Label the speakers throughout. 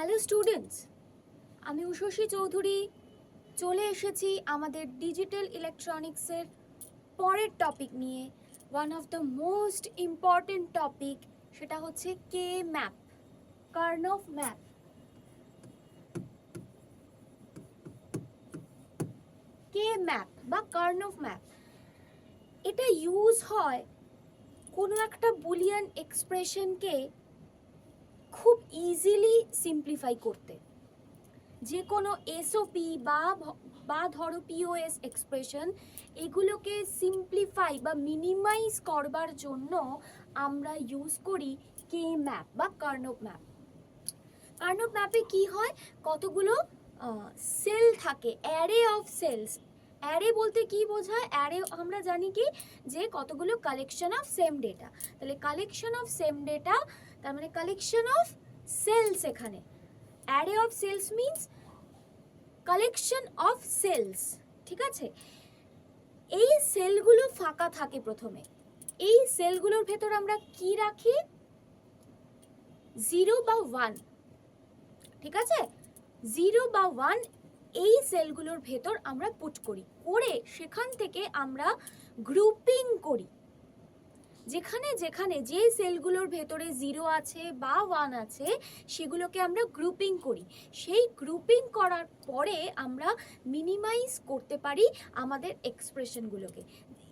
Speaker 1: Hello students, আমি উষসী চৌধুরী চলে এসেছি আমাদের ডিজিটাল ইলেকট্রনিক্সের পরের টপিক নিয়ে। One of the most important topic, সেটা হচ্ছে কে ম্যাপ, কার্নফ ম্যাপ। কে ম্যাপ বা কার্নফ ম্যাপ, এটা ইউজ হয় কোনো একটা বুলিয়ান এক্সপ্রেশনকে খুব ইজিলি সিম্পলিফাই করতে। যে কোনো এসওপি বা ধরো পিওএস এক্সপ্রেশন, এগুলোকে সিম্পলিফাই বা মিনিমাইজ করবার জন্য আমরা ইউজ করি কে ম্যাপ বা কার্নফ ম্যাপ। কার্নফ ম্যাপে কি হয়, কতগুলো সেল থাকে, অ্যারে অফ সেলস। অ্যারে বলতে কি বোঝায়? অ্যারে আমরা জানি কি, যে কতগুলো কালেকশন অফ সেম ডেটা। তাহলে কালেকশন অফ সেম ডেটা, তার মানে কালেকশন অফ সেলস। এখানে array of cells means collection of cells, ঠিক আছে? এই সেলগুলো ফাঁকা থাকে প্রথমে। এই সেলগুলোর ভেতর আমরা কি রাখি? 0 বা 1, ঠিক আছে? 0 বা 1 এই সেলগুলোর ভেতর আমরা পুট করি, করে সেখান থেকে আমরা গ্রুপিং করি। যেখানে যেখানে যে সেলগুলোর ভেতরে 0 আছে বা 1 আছে, সেগুলোকে আমরা গ্রুপিং করি। সেই গ্রুপিং করার পরে আমরা মিনিমাইজ করতে পারি আমাদের এক্সপ্রেশনগুলোকে।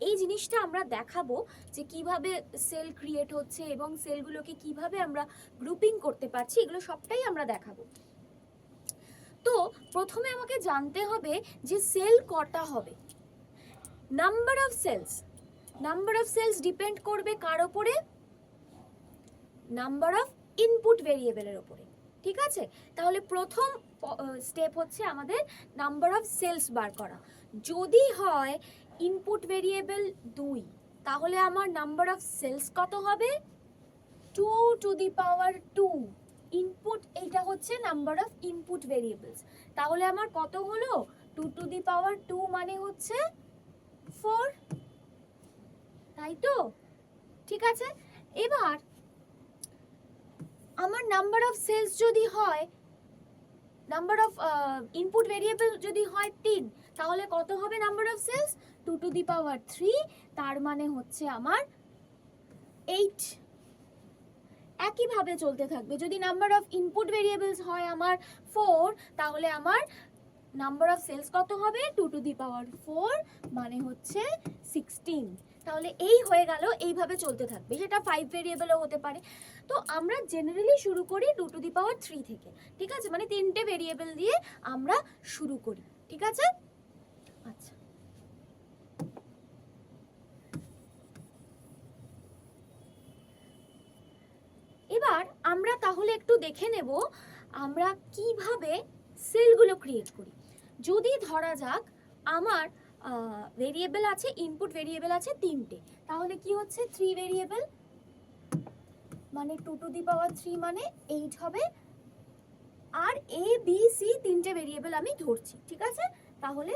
Speaker 1: এই জিনিসটা আমরা দেখাবো যে কিভাবে সেল ক্রিয়েট হচ্ছে এবং সেলগুলোকে কিভাবে আমরা গ্রুপিং করতে পারছি, এগুলো সবটাই আমরা দেখাবো। তো প্রথমে আমাকে জানতে হবে যে সেল কটা হবে। Number of cells, number of cells depend করবে কার ওপরে? নাম্বার অফ ইনপুট ভেরিয়েবলের ওপরে, ঠিক আছে? তাহলে প্রথম স্টেপ হচ্ছে আমাদের নাম্বার অফ সেলস বার করা। যদি হয় ইনপুট ভেরিয়েবল 2, তাহলে আমার নাম্বার অফ সেলস কত হবে? 2 টু দি পাওয়ার 2 ইনপুট। এটা হচ্ছে নাম্বার অফ ইনপুট ভেরিয়েবলস। তাহলে আমার কত হলো? 2 টু দি পাওয়ার 2 মানে হচ্ছে 4, তাই তো? ঠিক আছে, এবার আমার নাম্বার অফ সেলস যদি হয়, নাম্বার অফ ইনপুট ভেরিয়েবল যদি হয় 3, তাহলে কত হবে number of cells? 2 to the power 3, তার মানে হচ্ছে আমার 8। একইভাবে চলতে থাকবে। যদি নাম্বার অফ ইনপুট ভেরিয়েবলস হয় আমার 4, তাহলে আমার নাম্বার অফ সেলস কত হবে? 2 টু দি পাওয়ার 4 মানে হচ্ছে 16। তাহলে এই হয়ে গেল, এইভাবে চলতে থাকবে। সেটা 5 ভেরিয়েবলও হতে পারে। তো আমরা জেনারেলি শুরু করি 2 টু দি পাওয়ার 3 থেকে, ঠিক আছে? মানে 3টে ভেরিয়েবল দিয়ে আমরা শুরু করি, ঠিক আছে? আচ্ছা, এবার আমরা তাহলে একটু দেখে নেব আমরা কিভাবে সেলগুলো ক্রিয়েট করি। যদি ধরা যাক আমার ভেরিয়েবল আছে, ইনপুট ভেরিয়েবল আছে 3টে, তাহলে কি হচ্ছে? 3 ভেরিয়েবল মানে 2 টু দি পাওয়ার 3 মানে 8 হবে। আর এ বি সি 3টে ভেরিয়েবল আমি ধরছি, ঠিক আছে? তাহলে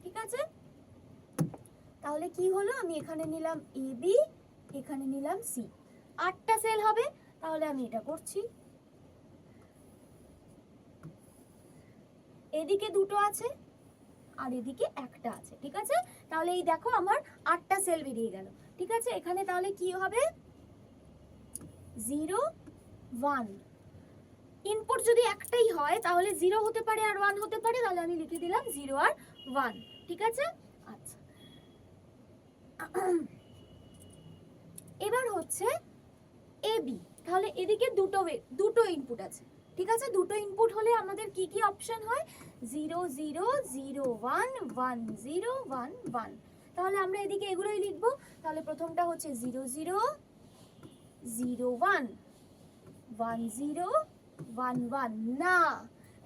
Speaker 1: ঠিক আছে, তাহলে কি হলো? আমি এখানে নিলাম এ বি, এখানে নিলাম সি, 8টা সেল হবে। তাহলে আমি এটা করছি। এদিকে 2টো আছে আর এদিকে একটা আছে, ঠিক আছে? তাহলে এই দেখো আমার 8টা সেল বেরিয়ে গেল, ঠিক আছে? এখানে তাহলে কি হবে? 0 1। ইনপুট যদি একটাই হয় তাহলে 0 হতে পারে আর 1 হতে পারে, তাহলে আমি লিখে দিলাম 0 আর 1, ঠিক আছে? আচ্ছা, এবার হচ্ছে এ বি। তাহলে এদিকে দুটো ইনপুট আছে, ঠিক আছে? দুটো ইনপুট হলে আমাদের কি কি অপশন হয়? 0 0 0 1 1 0 1 1। তাহলে আমরা এদিকে এগুলোই লিখবো। তাহলে প্রথমটা হচ্ছে 0 0 0 1 1 0 1 1। না,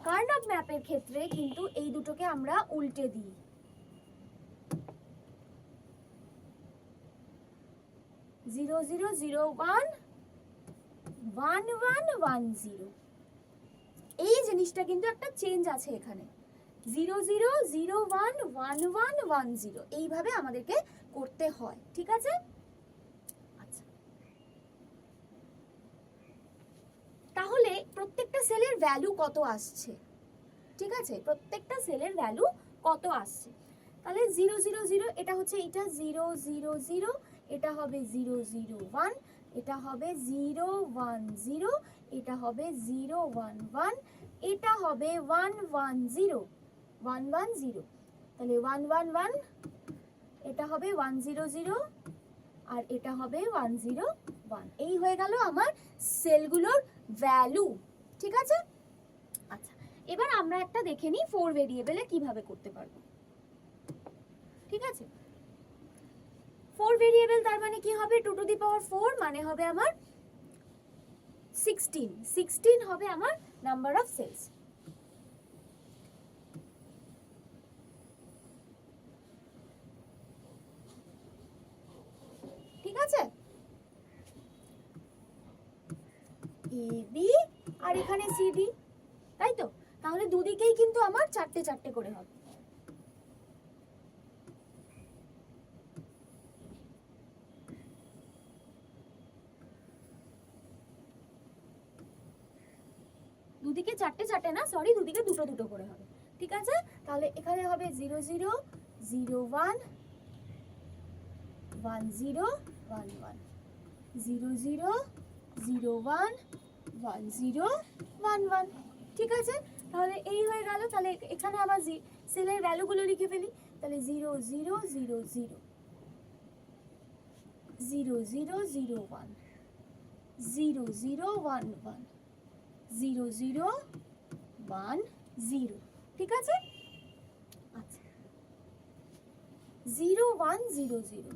Speaker 1: কার্নফ ম্যাপের ক্ষেত্রে কিন্তু এই দুটোকে আমরা উল্টে দিই। 0 0 0 1 1 1 1 0। এই জিনিসটা কিন্তু একটা চেঞ্জ আছে এখানে। 00011110 এইভাবে আমাদেরকে করতে হয়, ঠিক আছে? আচ্ছা, তাহলে প্রত্যেকটা সেলের ভ্যালু কত আসছে, ঠিক আছে? প্রত্যেকটা সেলের ভ্যালু কত আসছে, তাহলে 000 এটা হচ্ছে, এটা 000, এটা হবে 001, এটা হবে 010, এটা হবে 011, এটা হবে 110, 110, তাহলে 111, এটা হবে 100, আর এটা হবে 101। এই হয়ে গেল আমার সেলগুলোর ভ্যালু, ঠিক আছে? আচ্ছা, এবার আমরা একটা দেখে নিই 4 ভেরিয়েবলে কিভাবে করতে পারবো, ঠিক আছে? 4 ভেরিয়েবল তার মানে কি হবে, 2 টু দি পাওয়ার 4 মানে হবে আমার 16, 16 হবে আমার নাম্বার অফ সেলস। ঠিক আছে, এ বি আর এখানে সি ডি, তাই তো? তাহলে দুদিকেই কিন্তু আমার চারটে চারটে করে হবে। দুদিকে চারটে চারটে না, সরি, দুদিকে দুটো দুটো করে হবে, ঠিক আছে? তাহলে এখানে হবে 0001 1011, 0001 1011, ঠিক আছে? তাহলে এই হয়ে গেল। তাহলে এখানে আবার সেলের ভ্যালুগুলো লিখে ফেলি, তাহলে 0000 0001 0011 0010, ঠিক আছে? আচ্ছা, 0100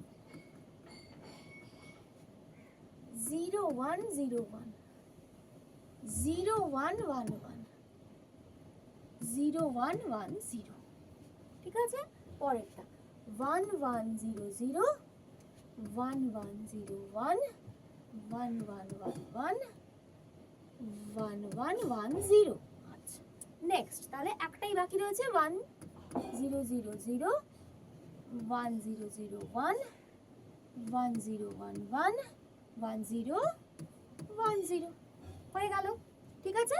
Speaker 1: 0101 0111 0110, ঠিক আছে? পরেরটা 1100 1101 1111 1110। আচ্ছা, নেক্সট তাহলে একটাই বাকি রয়েছে 1000 1001 1011 1010 হয়ে গেল, ঠিক আছে?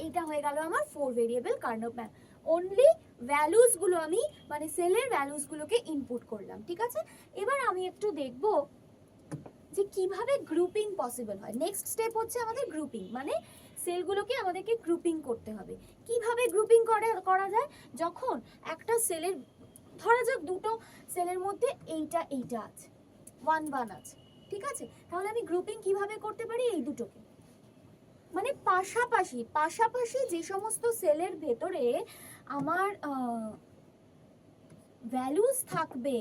Speaker 1: এইটা হয়ে গেল আমার 4 ভেরিয়েবল কার্নভ ম্যাপ। অনলি ভ্যালুস গুলো আমি মানে সেলের ভ্যালুস গুলোকে ইনপুট করলাম, ঠিক আছে? এবার আমি একটু দেখব যে কিভাবে গ্রুপিং পসিবল হয়। নেক্সট স্টেপ হচ্ছে আমাদের গ্রুপিং, মানে সেলগুলোকে আমাদেরকে গ্রুপিং করতে হবে। কিভাবে গ্রুপিং করা যায়, যখন একটা সেলের ধরা যাক দুটো সেলের মধ্যে এইটা এইটা আছে, 1 আছে, ঠিক আছে? তাহলে আমি গ্রুপিং কিভাবে করতে পারি, এই দুটোকে মানে পাশাপাশি পাশাপাশি যে সমস্ত সেলের ভেতরে আমার ভ্যালুস থাকবে,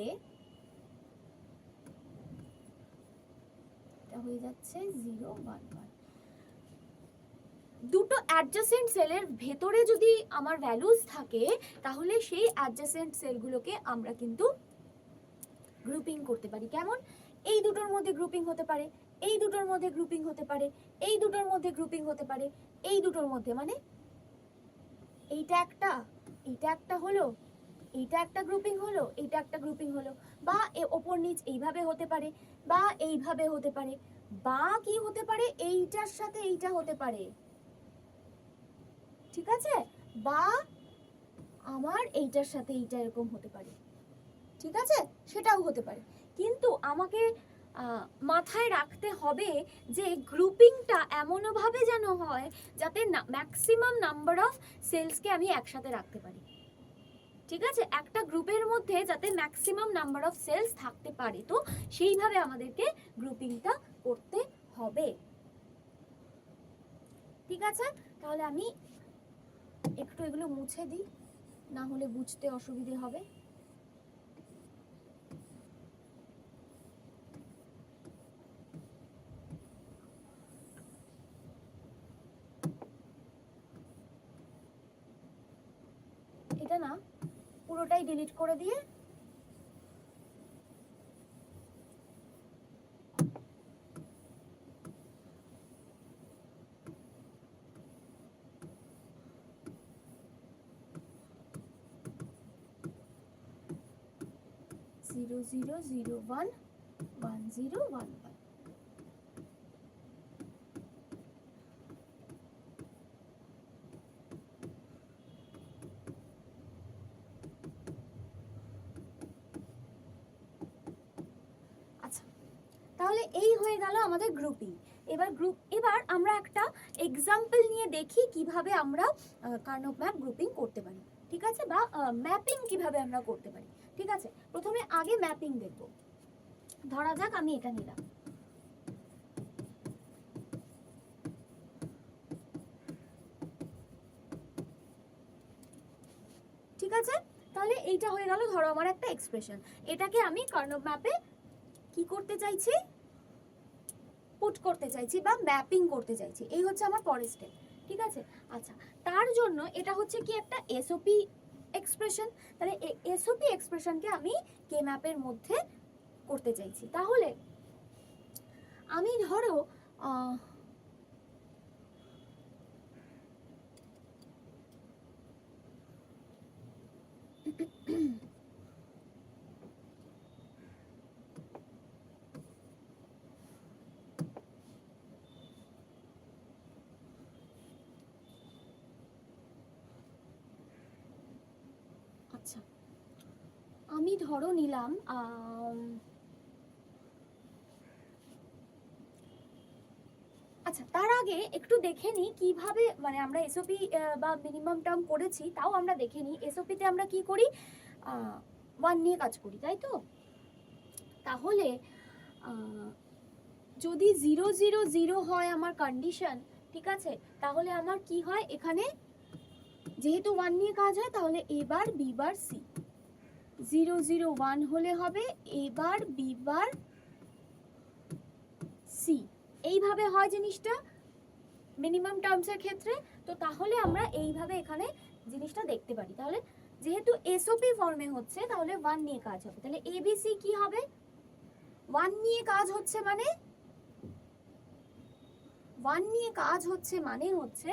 Speaker 1: এটা হয়ে যাচ্ছে 011, দুটো অ্যাডজাসেন্ট সেলের ভেতরে যদি আমার ভ্যালুস থাকে তাহলে সেই অ্যাডজাসেন্ট সেলগুলোকে আমরা কিন্তু গ্রুপিং করতে পারি। কেমন? এই দুটোর মধ্যে গ্রুপিং হতে পারে, এই দুটোর মধ্যে গ্রুপিং হতে পারে, এই দুটোর মধ্যে গ্রুপিং হতে পারে, এই দুটোর মধ্যে, মানে এইটা একটা, এইটা একটা হলো, এইটা একটা গ্রুপিং হলো, এইটা একটা গ্রুপিং হলো, বা ওপর নিচ এইভাবে হতে পারে, বা এইভাবে হতে পারে, বা কি হতে পারে, এইটার সাথে এইটা হতে পারে, ঠিক আছে? বা আমার এইটার সাথে এইটা এরকম হতে পারে, ঠিক আছে? সেটাও হতে পারে। কিন্তু আমাকে মাথায় রাখতে হবে যে গ্রুপিংটা এমনভাবে যেন হয় যাতে ম্যাক্সিমাম নাম্বার অফ সেলসকে আমি একসাথে রাখতে পারি, ঠিক আছে? একটা গ্রুপের মধ্যে যাতে ম্যাক্সিমাম নাম্বার অফ সেলস থাকতে পারে, তো সেইভাবে আমাদেরকে গ্রুপিংটা করতে হবে, ঠিক আছে? তাহলে আমি একটু এগুলো মুছে দিই, না হলে বুঝতে অসুবিধে হবে। এটা না পুরোটাই ডিলিট করে দিয়ে 0 0 0 1 1 0 1 1। তাহলে এই হয়ে গেল আমাদের গ্রুপিং। এবার আমরা একটা এক্সাম্পল নিয়ে দেখি কিভাবে আমরা কার্নভ ম্যাপ গ্রুপিং করতে পারি, ঠিক আছে, বা ম্যাপিং কিভাবে আমরা করতে পারি। ঠিক আছে, প্রথমে আগে ম্যাপিং দেখব। ধরা যাক আমি এটা নিলাম, ঠিক আছে। তাহলে এইটা হয়ে গেল ধরো আমার একটা এক্সপ্রেশন, এটাকে আমি কার্নভ ম্যাপে কি করতে চাইছি, পুট করতে চাইছি বা ম্যাপিং করতে চাইছি। এই হচ্ছে আমার পরের স্টেপ, ঠিক আছে। আচ্ছা, তার জন্য এটা হচ্ছে কি একটা এসওপি এক্সপ্রেশন। তাহলে এসওপি এক্সপ্রেশনকে আমি কে ম্যাপের মধ্যে করতে চাইছি। তাহলে আমি ধরো আচ্ছা, আমি ধরো নিলাম আচ্ছা, তার আগে একটু দেখে নিই কিভাবে, মানে আমরা এসওপি বা মিনিমাম টার্ম করেছি, তাও আমরা দেখে নিই এসওপিতে আমরা কি করি, 1 নিয়ে কাজ করি, তাই তো। তাহলে যদি 0 0 0 হয় আমার কন্ডিশন, ঠিক আছে, তাহলে আমার কি হয়, এখানে যেহেতু 1 নিয়ে কাজ হয় তাহলে এ বার বি বার সি। 0 0 1 হলে হবে এ বার বি বার সি। এইভাবে হয় জিনিসটা মিনিমাম টার্মসের ক্ষেত্রে। তো তাহলে আমরা এইভাবে এখানে জিনিসটা দেখতে পারি। তাহলে যেহেতু এসওপি ফর্মে হচ্ছে তাহলে 1 নিয়ে কাজ হবে। তাহলে এবিসি কি হবে, 1 নিয়ে কাজ হচ্ছে মানে 1 নিয়ে কাজ হচ্ছে মানে হচ্ছে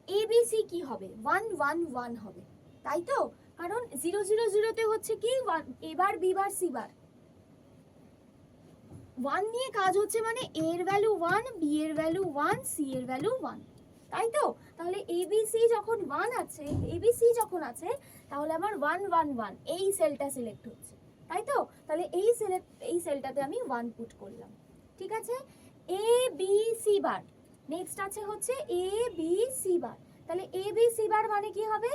Speaker 1: এবিসি কি হবে, 1 1 1 হবে, তাই তো। কারণ 0 0 0 তে হচ্ছে কি এবার বি বার সি বার। 1 নিয়ে কাজ হচ্ছে মানে এ এর ভ্যালু 1, বি এর ভ্যালু 1, সি এর ভ্যালু 1, তাই তো। তাহলে এবিসি যখন 1 আছে, এবিসি যখন আছে তাহলে আমার 1 1 1 এই সেলটা সিলেক্ট হচ্ছে, তাই তো। তাহলে এই সেলটাতে আমি 1 পুট করলাম, ঠিক আছে। এ বি সি বার, নেক্সট আছে হচ্ছে এ বি সি বার। তাহলে এ বি সি বার মানে কি হবে,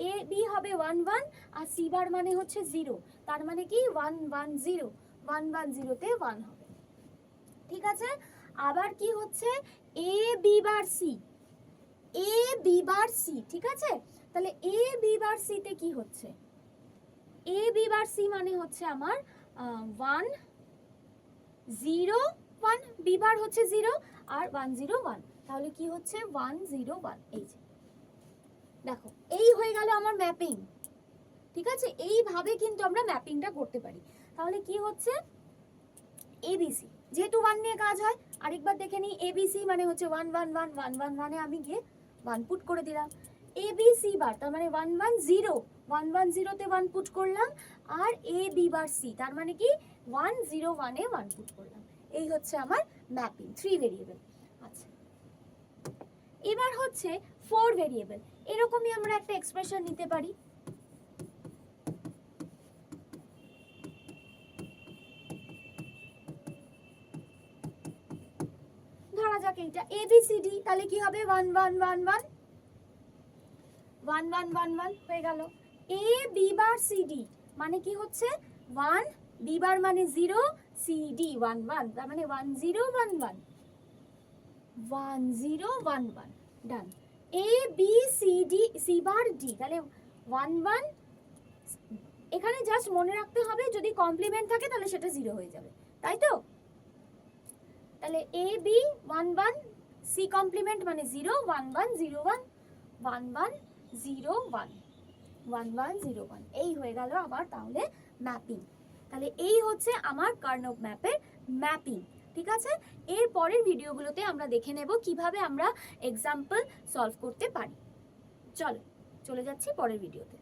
Speaker 1: এ বি হবে 1 1 আর সি বার মানে হচ্ছে 0, তার মানে কি 1 1 0, 1 1 0 তে 1 হবে, ঠিক আছে। আবার কি হচ্ছে A B bar C, A B bar C, ঠিক আছে। তাহলে এ বি বার সি তে কি হচ্ছে, এ বি বার সি মানে হচ্ছে আমার 1 0 1, বি বার হচ্ছে 0 আর 1 0 1, তাহলে কি হচ্ছে 1 0 1। এই যে দেখো, এই হয়ে গেল আমার ম্যাপিং, ঠিক আছে। এইভাবে কিন্তু আমরা ম্যাপিংটা করতে পারি। তাহলে কি হচ্ছে এবিসি, যেহেতু 1 নিয়ে কাজ হয়, আরেকবার দেখে নিই, এবিসি মানে হচ্ছে 1 1 1 1 1 1 এ আমি গিয়ে 1 পুট করে দিলাম। এবিসি বার তার মানে 1 1 0, 1 1 0 তে 1 পুট করলাম। আর এ বি বার সি তার মানে কি 1 0 1 এ 1 পুট করলাম। এই হচ্ছে আমার ম্যাপিং 3 ভেরিয়েবল। আচ্ছা, এবার হচ্ছে 4 ভেরিয়েবল। এরকমই আমরা একটা এক্সপ্রেশন নিতে পারি। ধরা যাক এইটা এবিসিডি, তাহলে কি হবে 1 1 1 1 1 1 1 1 হয়ে গেল। এ বি বার সিডি মানে কি হচ্ছে 1, বি বার মানে 0, সিডি 1 1, তার মানে 1 0 1 1 1 0 1 1, done. A B C D C bar D, তাহলে 1 1, এখানে জাস্ট মনে রাখতে হবে যদি কমপ্লিমেন্ট থাকে তাহলে সেটা 0 হয়ে যাবে, তাই তো। তাহলে এ বি 1 1, সি কমপ্লিমেন্ট মানে 0 1 1 0 1 1 1 0 1 1 1 0 1। এই হয়ে গেল আমার তাহলে ম্যাপিং। তাহলে এই হচ্ছে আমার কার্নভ ম্যাপের ম্যাপিং, ঠিক আছে। এর পরের ভিডিওগুলোতে আমরা দেখে নেব কিভাবে আমরা এক্সাম্পল সলভ করতে পারি। চলো চলে যাচ্ছি পরের ভিডিওতে।